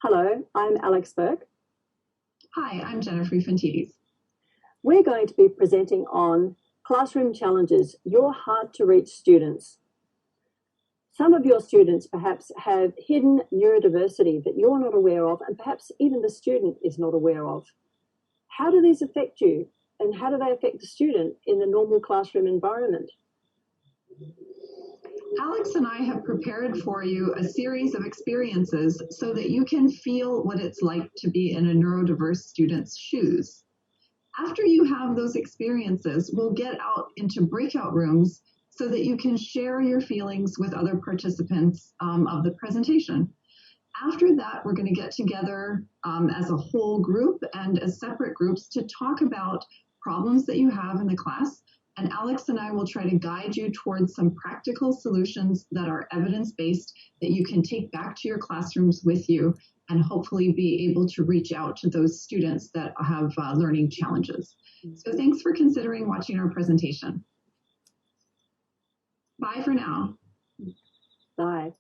Hello, I'm Alex Burke. Hi, I'm Jennifer Yphantides. We're going to be presenting on Classroom Challenges, Your Hard-to-Reach Students. Some of your students perhaps have hidden neurodiversity that you're not aware of, and perhaps even the student is not aware of. How do these affect you, and how do they affect the student in the normal classroom environment? Alex and I have prepared for you a series of experiences so that you can feel what it's like to be in a neurodiverse student's shoes. After you have those experiences, we'll get out into breakout rooms so that you can share your feelings with other participants of the presentation. After that, we're going to get together as a whole group and as separate groups to talk about problems that you have in the class. And Alex and I will try to guide you towards some practical solutions that are evidence-based that you can take back to your classrooms with you and hopefully be able to reach out to those students that have learning challenges. So thanks for considering watching our presentation. Bye for now. Bye.